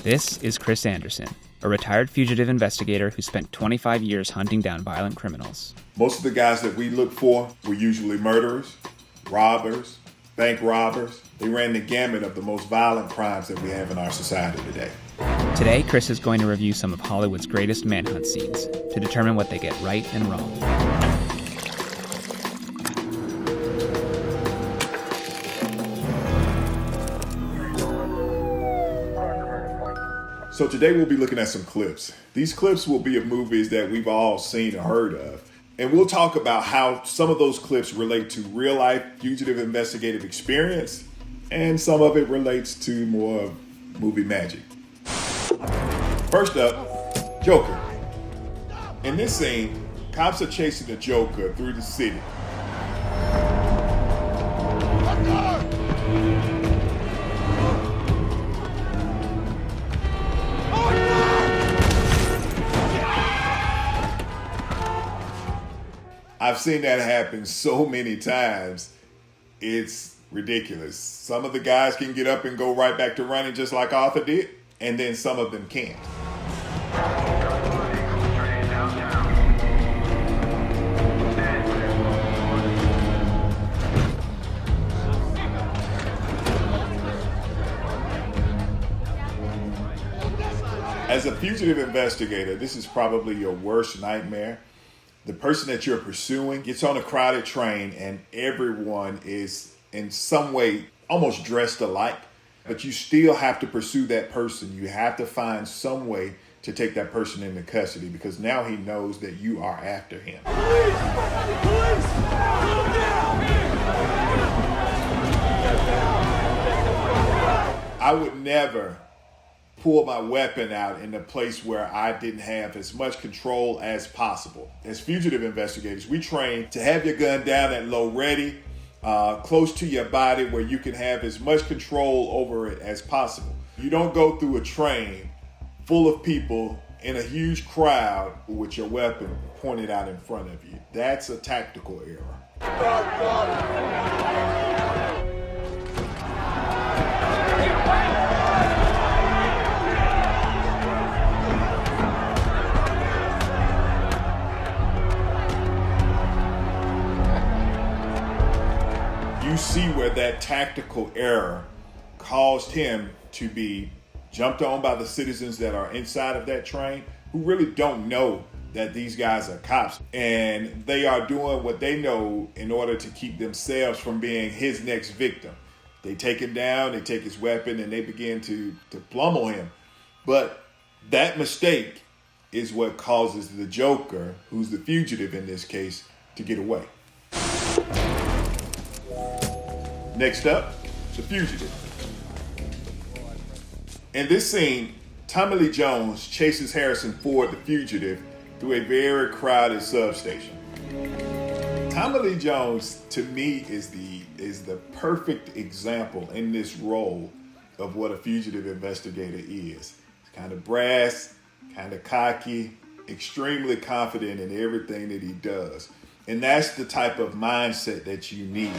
This is Chris Anderson, a retired fugitive investigator who spent 25 years hunting down violent criminals. Most of the guys that we look for were usually murderers, robbers, bank robbers. They ran the gamut of the most violent crimes that we have in our society today. Today, Chris is going to review some of Hollywood's greatest manhunt scenes to determine what they get right and wrong. So today we'll be looking at some clips. These clips will be of movies that we've all seen or heard of. And we'll talk about how some of those clips relate to real life fugitive investigative experience, and some of it relates to more of movie magic. First up, Joker. In this scene, cops are chasing the Joker through the city. I've seen that happen so many times, it's ridiculous. Some of the guys can get up and go right back to running just like Arthur did, and then some of them can't. As a fugitive investigator, this is probably your worst nightmare. The person that you're pursuing gets on a crowded train and everyone is in some way almost dressed alike, but you still have to pursue that person. You have to find some way to take that person into custody because now he knows that you are after him. Police! I would never pull my weapon out in a place where I didn't have as much control as possible. As fugitive investigators, we train to have your gun down at low ready, close to your body where you can have as much control over it as possible. You don't go through a train full of people in a huge crowd with your weapon pointed out in front of you. That's a tactical error. You see where that tactical error caused him to be jumped on by the citizens that are inside of that train who really don't know that these guys are cops. And they are doing what they know in order to keep themselves from being his next victim. They take him down, they take his weapon, and they begin to pummel him. But that mistake is what causes the Joker, who's the fugitive in this case, to get away. Next up, the fugitive. In this scene, Tommy Lee Jones chases Harrison Ford, the fugitive, through a very crowded substation. Tommy Lee Jones, to me, is the perfect example in this role of what a fugitive investigator is. He's kind of brass, kind of cocky, extremely confident in everything that he does. And that's the type of mindset that you need.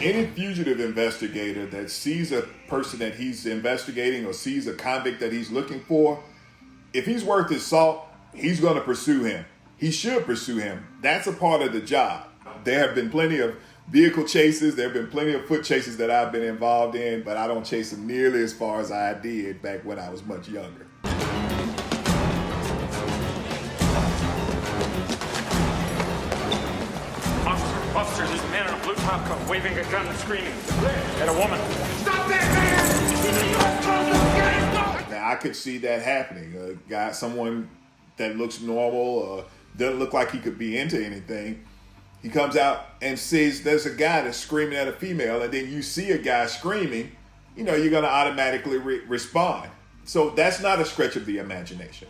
Any fugitive investigator that sees a person that he's investigating or sees a convict that he's looking for, if he's worth his salt, he's going to pursue him. He should pursue him. That's a part of the job. There have been plenty of vehicle chases. There have been plenty of foot chases that I've been involved in, but I don't chase them nearly as far as I did back when I was much younger. Officer, there's a man in a blue top coat waving a gun and screaming at a woman. Stop that man! Now, I could see that happening. Someone that looks normal, doesn't look like he could be into anything. He comes out and sees there's a guy that's screaming at a female, and then you see a guy screaming, you're going to automatically respond. So that's not a stretch of the imagination.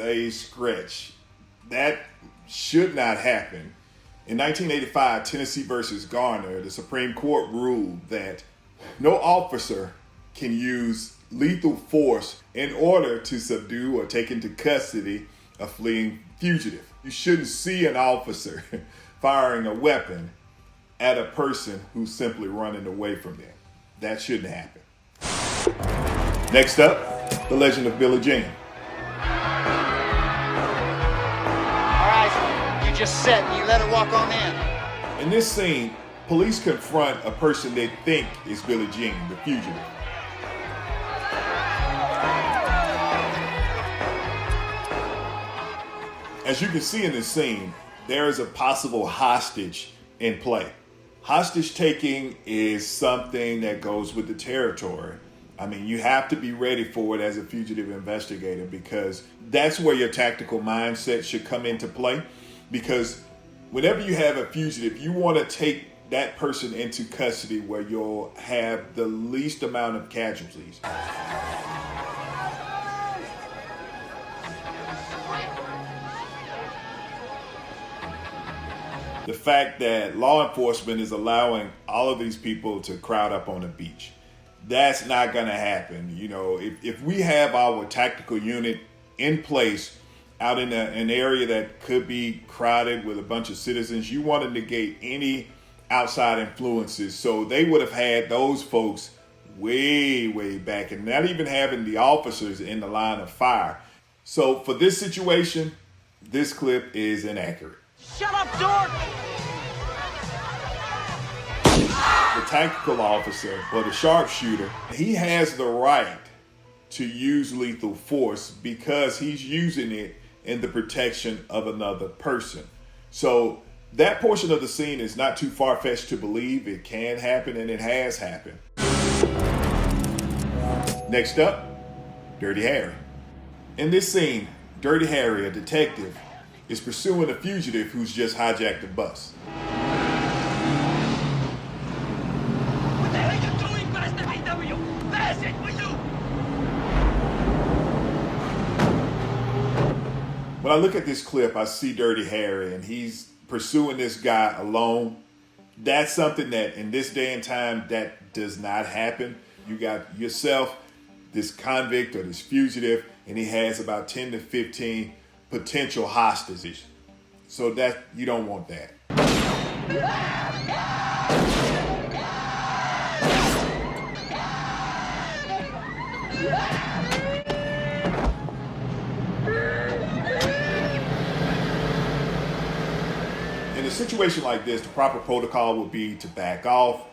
a stretch. That should not happen. In 1985, Tennessee versus Garner, the Supreme Court ruled that no officer can use lethal force in order to subdue or take into custody a fleeing fugitive. You shouldn't see an officer firing a weapon at a person who's simply running away from them. That shouldn't happen. Next up, the legend of Billie Jean. All right, you just sit and you let her walk on in. In this scene, police confront a person they think is Billie Jean, the fugitive. As you can see in this scene, there is a possible hostage in play. Hostage taking is something that goes with the territory. I mean, you have to be ready for it as a fugitive investigator, because that's where your tactical mindset should come into play. Because whenever you have a fugitive, you want to take that person into custody where you'll have the least amount of casualties. The fact that law enforcement is allowing all of these people to crowd up on the beach, that's not going to happen. You know, if we have our tactical unit in place out in an area that could be crowded with a bunch of citizens, you want to negate any outside influences. So they would have had those folks way back, and not even having the officers in the line of fire. So for this situation, this clip is inaccurate. Shut up, dork! The tactical officer, or the sharpshooter, he has the right to use lethal force because he's using it in the protection of another person. So that portion of the scene is not too far-fetched to believe. It can happen, and it has happened. Next up, Dirty Harry. In this scene, Dirty Harry, a detective, is pursuing a fugitive who's just hijacked a bus. What the hell are you doing, Master VW? Pass it, will you? When I look at this clip, I see Dirty Harry, and he's pursuing this guy alone. That's something that in this day and time, that does not happen. You got yourself, this convict or this fugitive, and he has about 10 to 15 potential hostages. So that you don't want that. In a situation like this, the proper protocol would be to back off,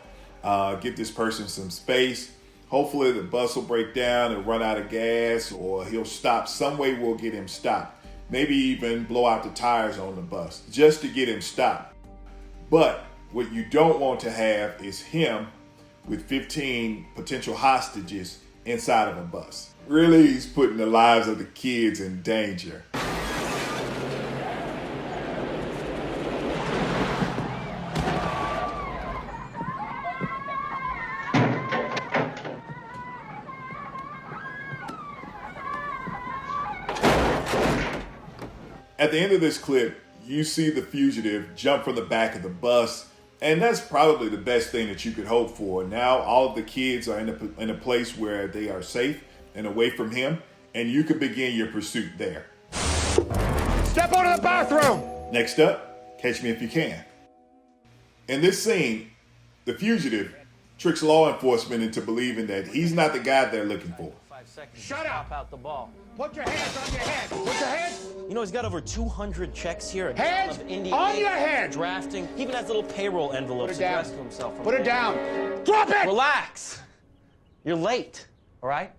give this person some space. Hopefully the bus will break down and run out of gas, or he'll stop. Some way we'll get him stopped. Maybe even blow out the tires on the bus just to get him stopped. But what you don't want to have is him with 15 potential hostages inside of a bus. Really, he's putting the lives of the kids in danger. At the end of this clip, you see the fugitive jump from the back of the bus, and that's probably the best thing that you could hope for. Now all of the kids are in a place where they are safe and away from him, and you can begin your pursuit there. Step out of the bathroom! Next up, Catch Me If You Can. In this scene, the fugitive tricks law enforcement into believing that he's not the guy they're looking for. Shut up! Out the ball. Put your hands on your head! Put your hands! You know, he's got over 200 checks here. Hands of Indian on your head! Drafting. He even has little payroll envelopes Put it down. addressed to himself. Put it down! Drop it! Relax. You're late, all right?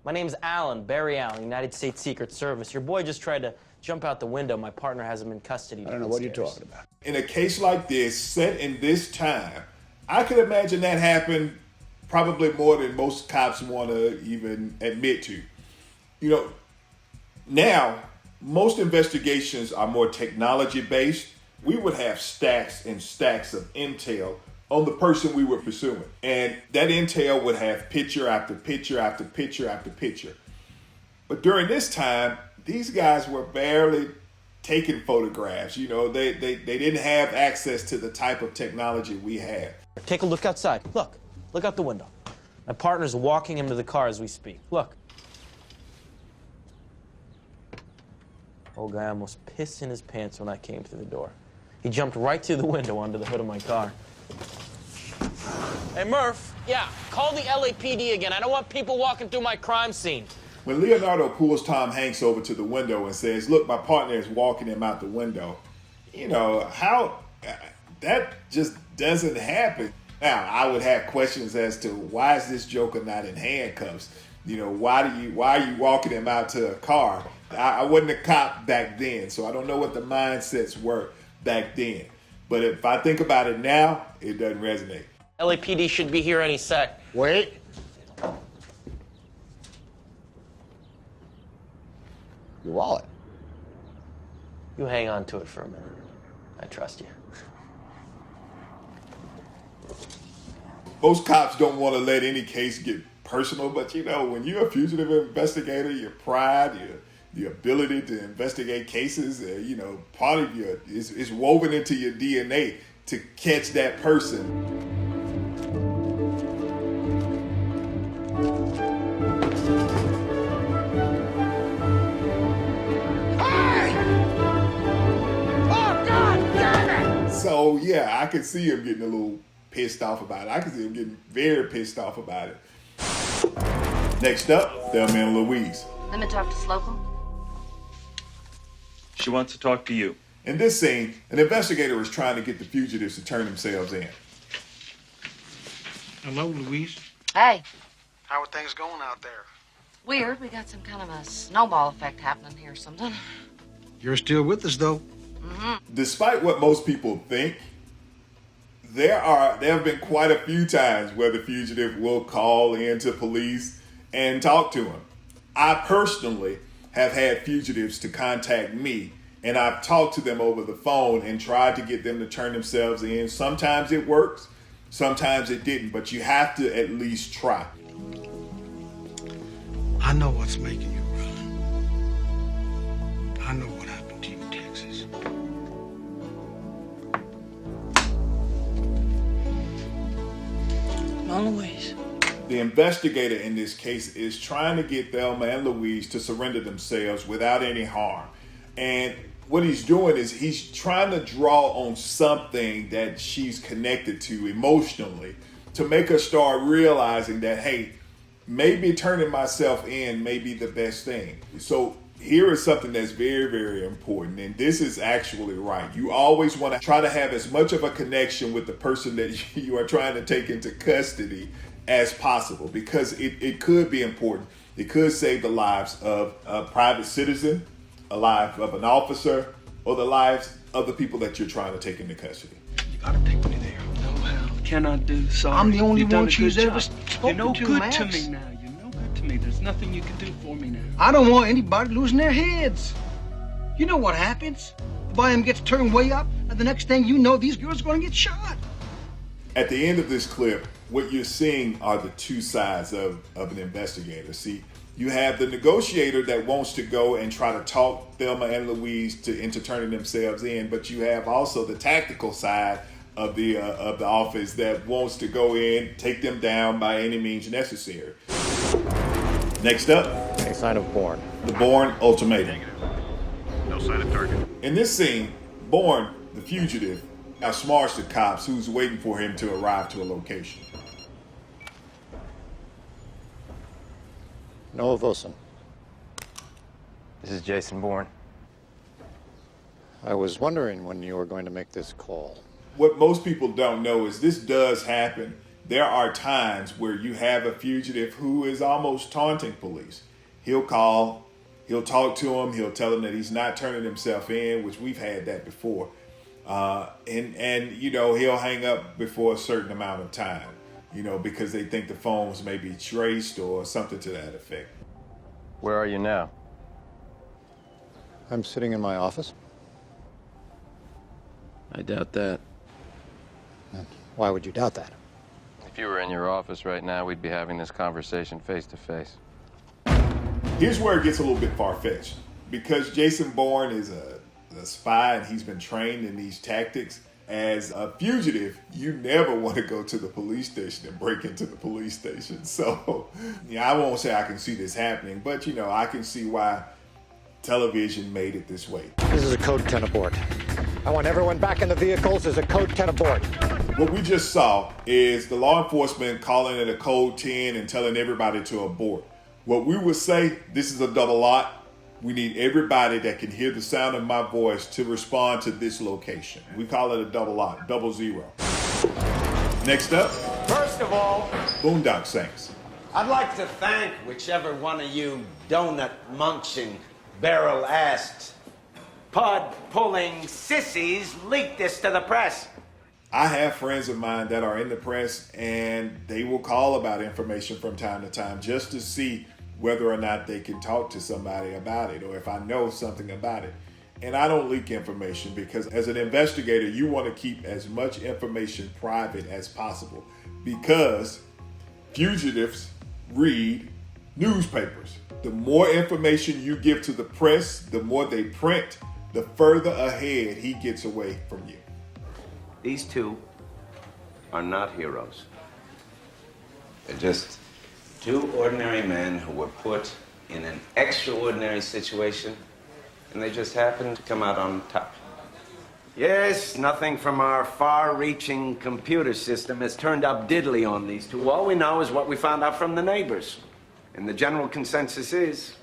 My name's Alan, Barry Allen, United States Secret Service. Your boy just tried to jump out the window. My partner has him in custody. I don't know what you're talking about. In a case like this, set in this time, I could imagine that happened probably more than most cops want to even admit to. You know, now, most investigations are more technology-based. We would have stacks and stacks of intel on the person we were pursuing. And that intel would have picture after picture after picture after picture. But during this time, these guys were barely taking photographs. You know, they didn't have access to the type of technology we have. Take a look outside. Look out the window. My partner's walking him to the car as we speak. Look. Old guy almost pissed in his pants when I came through the door. He jumped right through the window onto the hood of my car. Hey, Murph. Yeah, call the LAPD again. I don't want people walking through my crime scene. When Leonardo pulls Tom Hanks over to the window and says, look, my partner is walking him out the window, you know, how that just doesn't happen. Now, I would have questions as to why is this Joker not in handcuffs? You know, why are you walking him out to a car? I wasn't a cop back then, so I don't know what the mindsets were back then. But if I think about it now, it doesn't resonate. LAPD should be here any sec. Wait. Your wallet. You hang on to it for a minute. I trust you. Most cops don't want to let any case get personal, but you know, when you're a fugitive investigator, your pride, your ability to investigate cases, you know, part of your is woven into your DNA to catch that person. Hey! Oh, God damn it! So yeah, I could see him getting a little pissed off about it. I could see him getting very pissed off about it. Next up, Man Louise. Let me talk to Slocum. She wants to talk to you. In this scene, an investigator is trying to get the fugitives to turn themselves in. Hello, Louise. Hey. How are things going out there? Weird. We got some kind of a snowball effect happening here or something. You're still with us, though. Despite what most people think, there have been quite a few times where the fugitive will call in to police and talk to him. I personally have had fugitives to contact me, and I've talked to them over the phone and tried to get them to turn themselves in. Sometimes it works, sometimes it didn't, but you have to at least try. I know what's making you run. I know what happened to you in Texas. Man Louise. The investigator in this case is trying to get Thelma and Louise to surrender themselves without any harm. And what he's doing is he's trying to draw on something that she's connected to emotionally to make her start realizing that, hey, maybe turning myself in may be the best thing. So here is something that's very, very important. And this is actually right. You always want to try to have as much of a connection with the person that you are trying to take into custody as possible, because it could be important. It could save the lives of a private citizen, a life of an officer, or the lives of the people that you're trying to take into custody. You gotta take me there. No, Hal, cannot do. Sorry. I'm the only You've done one a she's good ever job. spoken You're no to, good Max. to me now. You're no good to me. There's nothing you can do for me now. I don't want anybody losing their heads. You know what happens? The volume gets turned way up, and the next thing you know, these girls are gonna get shot. At the end of this clip, what you're seeing are the two sides of an investigator. See, you have the negotiator that wants to go and try to talk Thelma and Louise into turning themselves in, but you have also the tactical side of the office that wants to go in, take them down by any means necessary. Next up, Any sign of Bourne? the Bourne Ultimatum. No sign of target. In this scene, Bourne, the fugitive, outsmarts the cops who's waiting for him to arrive to a location. Noah Wilson. This is Jason Bourne. I was wondering when you were going to make this call. What most people don't know is this does happen. There are times where you have a fugitive who is almost taunting police. He'll call, he'll talk to him, he'll tell them that he's not turning himself in, which we've had that before. And you know, he'll hang up before a certain amount of time, you know, because they think the phones may be traced or something to that effect. Where are you now? I'm sitting in my office. I doubt that. Why would you doubt that? If you were in your office right now, we'd be having this conversation face to face. Here's where it gets a little bit far-fetched. because Jason Bourne is a spy and he's been trained in these tactics. As a fugitive, you never want to go to the police station and break into the police station. So, I won't say I can see this happening, but I can see why television made it this way. This is a code 10 abort. I want everyone back in the vehicles as a code 10 abort. What we just saw is the law enforcement calling it a code 10 and telling everybody to abort. What we would say, this is a double lot. We need everybody that can hear the sound of my voice to respond to this location. We call it a double lot, 00. Next up, first of all, Boondock Saints. I'd like to thank whichever one of you donut-munching, barrel-assed, pod-pulling sissies leaked this to the press. I have friends of mine that are in the press, and they will call about information from time to time just to see whether or not they can talk to somebody about it, or if I know something about it. And I don't leak information because as an investigator, you want to keep as much information private as possible because fugitives read newspapers. The more information you give to the press, the more they print, the further ahead he gets away from you. These two are not heroes. They're just two ordinary men who were put in an extraordinary situation, and they just happened to come out on top. Yes, nothing from our far-reaching computer system has turned up diddly on these two. All we know is what we found out from the neighbors. And the general consensus is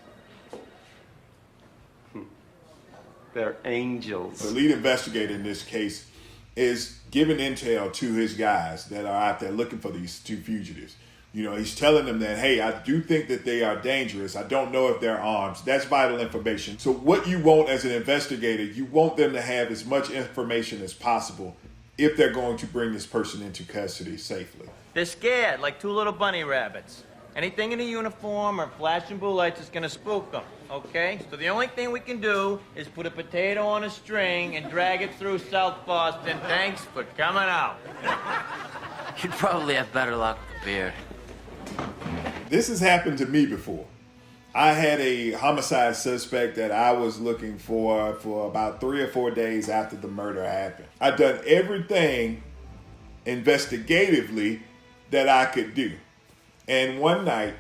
they're angels. The lead investigator in this case is giving intel to his guys that are out there looking for these two fugitives. He's telling them that, hey, I do think that they are dangerous. I don't know if they're armed. That's vital information. So what you want as an investigator, you want them to have as much information as possible if they're going to bring this person into custody safely. They're scared, like two little bunny rabbits. Anything in a uniform or flashing blue lights is gonna spook them, okay? So the only thing we can do is put a potato on a string and drag it through South Boston. Thanks for coming out. You'd probably have better luck with a beard. This has happened to me before. I had a homicide suspect that I was looking for about 3 or 4 days after the murder happened. I'd done everything investigatively that I could do. And one night,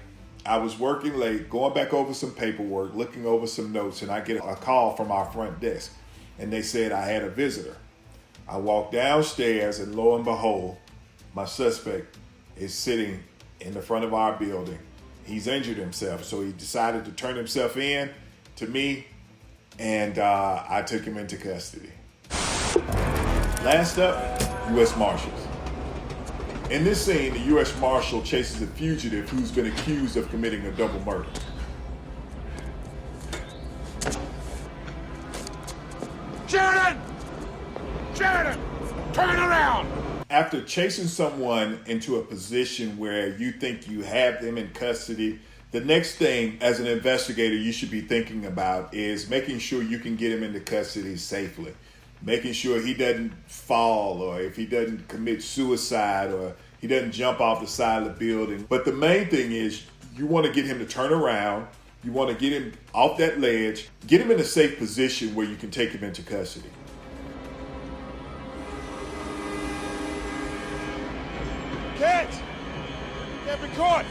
I was working late, going back over some paperwork, looking over some notes, and I get a call from our front desk. And they said I had a visitor. I walked downstairs, and lo and behold, my suspect is sitting in the front of our building. He's injured himself, so he decided to turn himself in to me, and I took him into custody. Last up, U.S. Marshals. In this scene, the U.S. Marshal chases a fugitive who's been accused of committing a double murder. Sheridan! Sheridan! Turn around! After chasing someone into a position where you think you have them in custody, the next thing as an investigator you should be thinking about is making sure you can get him into custody safely. Making sure he doesn't fall, or if he doesn't commit suicide, or he doesn't jump off the side of the building. But the main thing is you want to get him to turn around. You want to get him off that ledge, get him in a safe position where you can take him into custody. Can't be caught!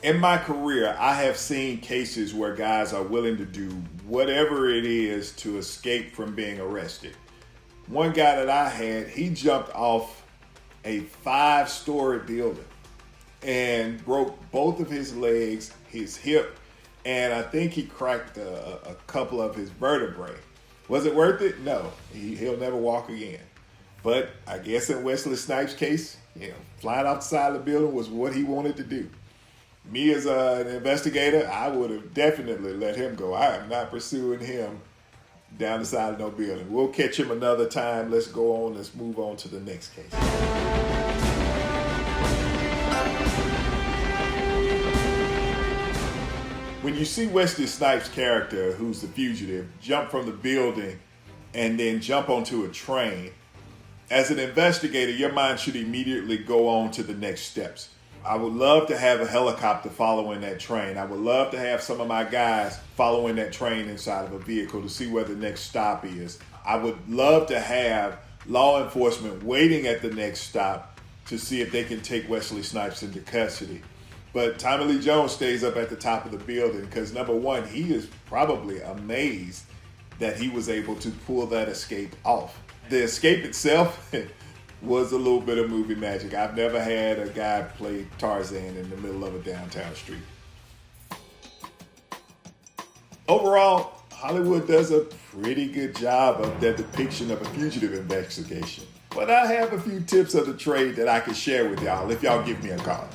In my career, I have seen cases where guys are willing to do whatever it is to escape from being arrested. One guy that I had, he jumped off a 5-story building and broke both of his legs, his hip, and I think he cracked a couple of his vertebrae. Was it worth it? No. He'll never walk again. But I guess in Wesley Snipes' case, flying off the side of the building was what he wanted to do. me as an investigator, I would have definitely let him go. I am not pursuing him down the side of no building. We'll catch him another time. Let's go on. Let's move on to the next case. When you see Wesley Snipes' character, who's the fugitive, jump from the building and then jump onto a train, as an investigator, your mind should immediately go on to the next steps. I would love to have a helicopter following that train. I would love to have some of my guys following that train inside of a vehicle to see where the next stop is. I would love to have law enforcement waiting at the next stop to see if they can take Wesley Snipes into custody. But Tommy Lee Jones stays up at the top of the building because, number one, he is probably amazed that he was able to pull that escape off. The escape itself was a little bit of movie magic. I've never had a guy play Tarzan in the middle of a downtown street. Overall, Hollywood does a pretty good job of their depiction of a fugitive investigation. But I have a few tips of the trade that I can share with y'all if y'all give me a call.